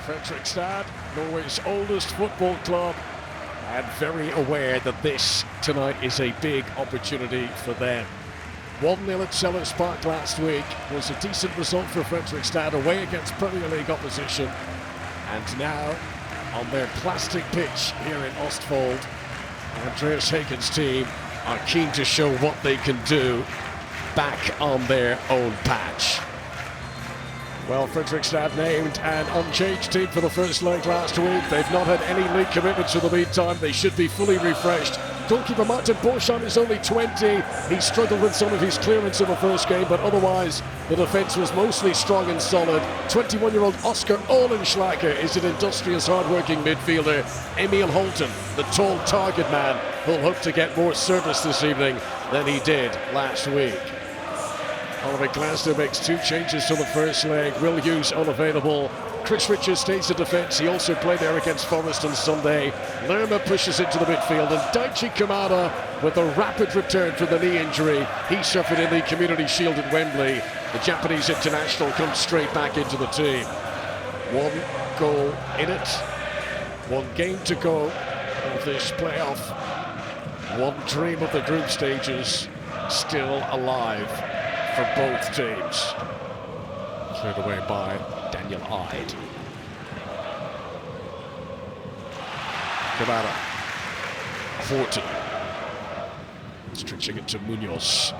Fredrikstad, Norway's oldest football club, and very aware that this tonight is a big opportunity for them. 1-0 at Sellers Park last week was a decent result for Fredrikstad away against Premier League opposition. And now, on their plastic pitch here in Ostfold, Andreas Hagen's team are keen to show what they can do back on their own patch. Well, Fredrikstad named an unchanged team for the first leg last week. They've not had any league commitments in the meantime. They should be fully refreshed. Goalkeeper Martin Borchardt is only 20. He struggled with some of his clearance in the first game, but otherwise the defence was mostly strong and solid. 21-year-old Oscar Ohlenschlager is an industrious, hard-working midfielder. Emil Holton, the tall target man, will hope to get more service this evening than he did last week. Oliver Glasner makes 2 changes to the first leg. Will Hughes unavailable. Chris Richards stays in defence. He also played there against Forest on Sunday. Lerma pushes into the midfield, and Daichi Kamada with a rapid return from the knee injury he suffered in the Community Shield at Wembley. The Japanese international comes straight back into the team. 1 goal in it. 1 game to go of this playoff. 1 dream of the group stages still alive for both teams. Cleared away by Daniel Ide. Kamada. Horton. Stretching it to Munoz.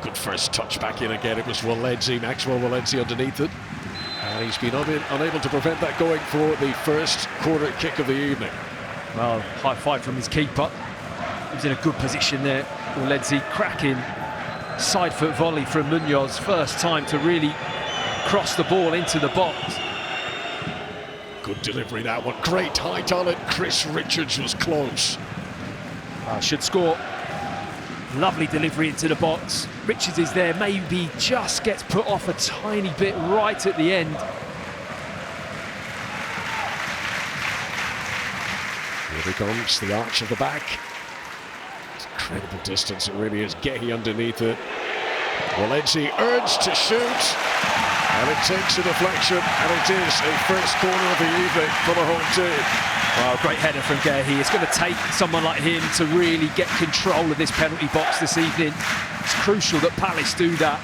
Good first touch back in again. It was Walensky, Maxwell Walensky underneath it. And he's been unable to prevent that going for the first corner kick of the evening. Well, high five from his keeper. He was in a good position there. Walensky cracking side foot volley from Munoz. First time to really cross the ball into the box. Good delivery that one. Great height on it. Chris Richards was close. Should score. Lovely delivery into the box. Richards is there, maybe just gets put off a tiny bit right at the end. Here he comes, the arch of the back. It's incredible distance, it really is. Gehi underneath it. Walensky urged to shoot, and it takes a deflection, and it is a first corner of the evening for the home team. Well, great header from Gehi. It's going to take someone like him to really get control of this penalty box this evening. It's crucial that Palace do that.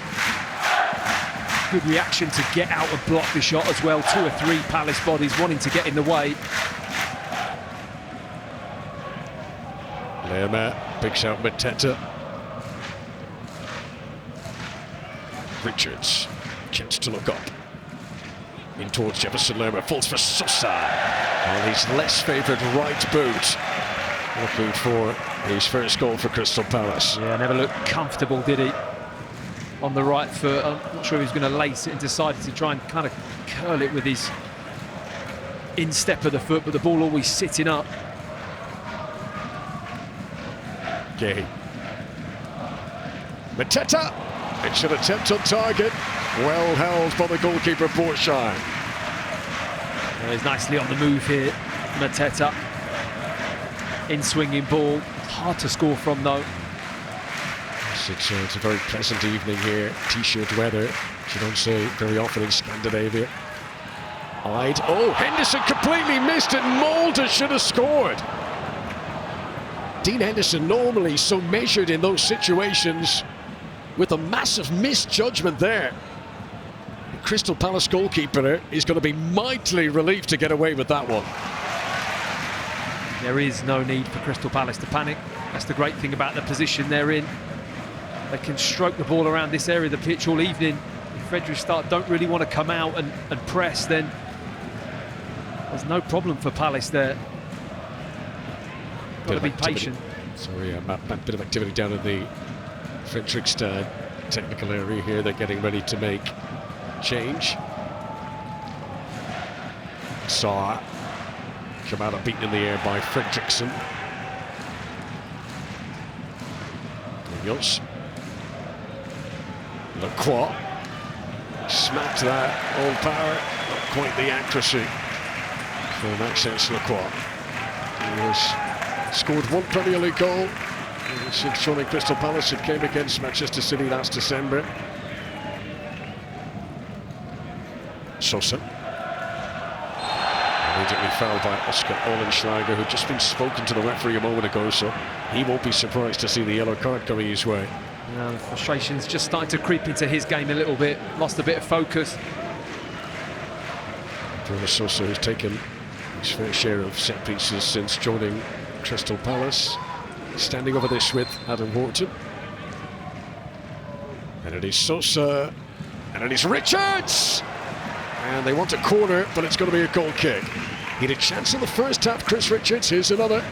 Good reaction to get out and block the shot as well. 2 or 3 Palace bodies wanting to get in the way. Lerma picks out Mateta. Richards, chance to look up. In towards Jefferson Lerma, falls for Sosa. On his less favoured right boot. Looking for his first goal for Crystal Palace. Yeah, never looked comfortable, did he? On the right foot. I'm not sure he was going to lace it and decided to try and kind of curl it with his instep of the foot, but the ball always sitting up. Gehi. Mateta. It's an attempt on target. Well held by the goalkeeper, Borchardt. He's nicely on the move here, Mateta. In swinging ball. Hard to score from, though. It's a very pleasant evening here. T-shirt weather, which you don't see very often in Scandinavia. Ide. Oh, Henderson completely missed it. Mulder should have scored. Dean Henderson, normally so measured in those situations, with a massive misjudgment there. The Crystal Palace goalkeeper is going to be mightily relieved to get away with that one. There is no need for Crystal Palace to panic. That's the great thing about the position they're in. They can stroke the ball around this area of the pitch all evening. If Fredrikstad don't really want to come out and press, then there's no problem for Palace there. Got to be patient. Sorry, a bit of activity down in the Fredrikstad technical area here. They're getting ready to make change. Saw Kamada beaten in the air by Fredriksson. Munoz. Lacroix. Smacked that all power. Not quite the accuracy for Maxence Lacroix. He has scored 1 Premier League goal since joining Crystal Palace. It came against Manchester City last December. Sosa. Immediately fouled by Oscar Ohlenschlager, who'd just been spoken to the referee a moment ago, so he won't be surprised to see the yellow card coming his way. The frustration's just starting to creep into his game a little bit. Lost a bit of focus. Bruno Sosa, who's taken his fair share of set pieces since joining Crystal Palace, standing over this with Adam Wharton. And it is Sosa, and it is Richards! And they want a corner, but it's going to be a goal kick. He had a chance in the first half, Chris Richards. Here's another.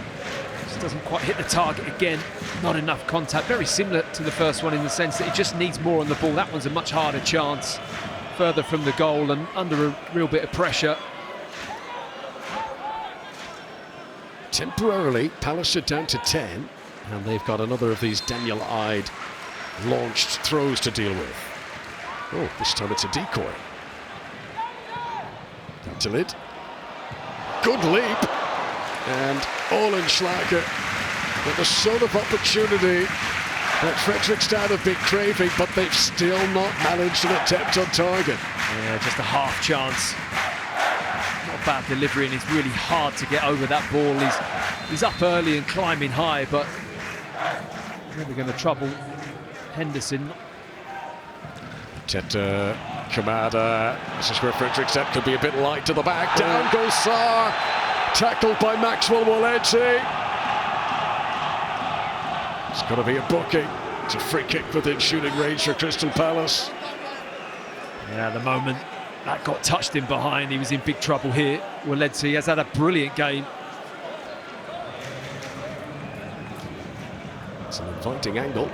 Just doesn't quite hit the target again. Not enough contact. Very similar to the first one in the sense that he just needs more on the ball. That one's a much harder chance. Further from the goal and under a real bit of pressure. Temporarily, Palace are down to 10, and they've got another of these Daniel-eyed launched throws to deal with. Oh, this time it's a decoy. Dantilid. Good leap. And Ohlenschlager with the sort of opportunity that Fredrikstad have been craving, but they've still not managed an attempt on target. Yeah, just a half chance. Not bad delivery, and it's really hard to get over that ball. He's up early and climbing high, but really going to trouble Henderson. Teta, Kamada, this is where Fredrikstad could be a bit light to the back. Down goes Sarr, tackled by Maxwell Woledzi. It's got to be a booking. It's a free kick within shooting range for Crystal Palace. Yeah, the moment that got touched in behind, he was in big trouble here. Woledzi has had a brilliant game. It's an inviting angle.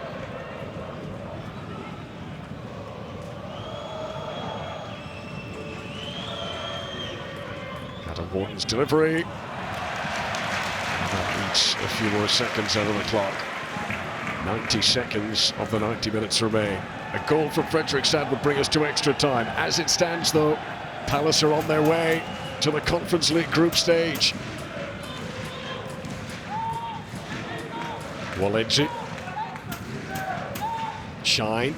Adam Wharton's delivery. That needs a few more seconds out of the clock. 90 seconds of the 90 minutes remain. A goal from Fredrikstad would bring us to extra time. As it stands, though, Palace are on their way to the Conference League group stage. Woledzi. Shine.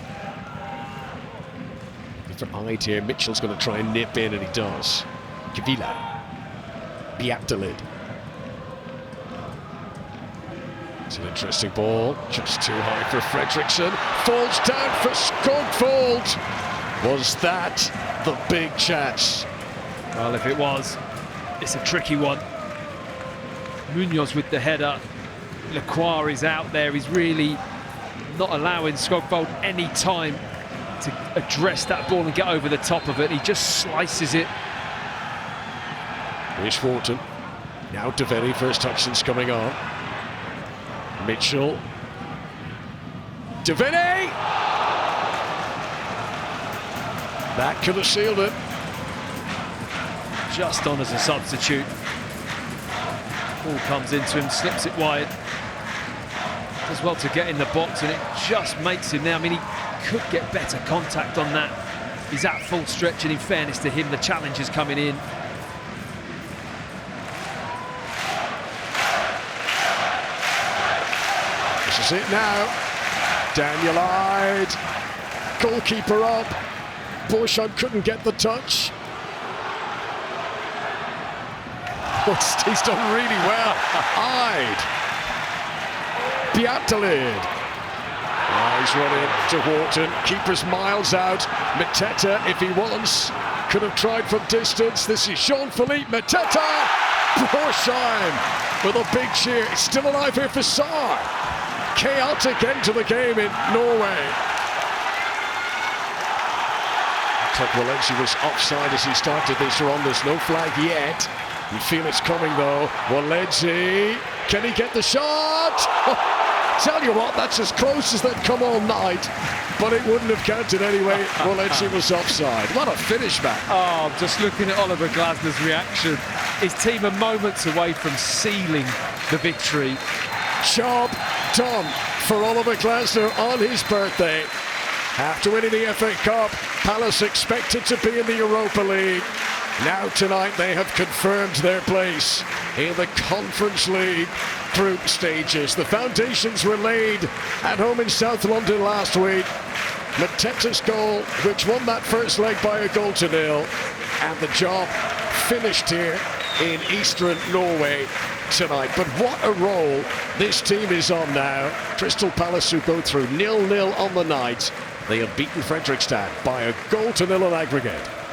Different eyed here. Mitchell's going to try and nip in, and he does. Kavila. Biaptalid. It's an interesting ball, just too high for Fredriksson. Falls down for Skogfold. Was that the big chance? Well, if it was, it's a tricky one. Munoz with the header. Lacroix is out there. He's really not allowing Skogfold any time to address that ball and get over the top of it. He just slices it. Here's Wharton. Now Daveni, first touch since coming on. Mitchell. Daveni! That could have sealed it. Just on as a substitute. Ball comes into him, slips it wide. Does well to get in the box, and it just makes him there. I mean, he could get better contact on that. He's at full stretch, and in fairness to him, the challenge is coming in. This is it now. Daniel-eyed. Goalkeeper up. Borshon couldn't get the touch. He's done really well. Eyed. Biaptalid. He's run in to Wharton. Keeper's miles out. Mateta, if he wants, could have tried from distance. This is Jean-Philippe Mateta. Borshon with a big cheer. It's still alive here for Sarr. Chaotic end to the game in Norway. Looks like Woledzi was offside as he started this run. There's no flag yet. You feel it's coming though. Woledzi, can he get the shot? Tell you what, that's as close as they'd come all night, but it wouldn't have counted anyway. Woledzi was offside. What a finish, man. Oh, just looking at Oliver Glasner's reaction. His team are moments away from sealing the victory. Job done for Oliver Glasner on his birthday. After winning the FA Cup, Palace expected to be in the Europa League. Now tonight they have confirmed their place in the Conference League group stages. The foundations were laid at home in South London last week. Mateta's goal, which won that first leg by 1-0, and the job finished here in eastern Norway tonight. But what a roll this team is on now. Crystal Palace, who go through 0-0 on the night. They have beaten Fredrikstad by 1-0 on aggregate.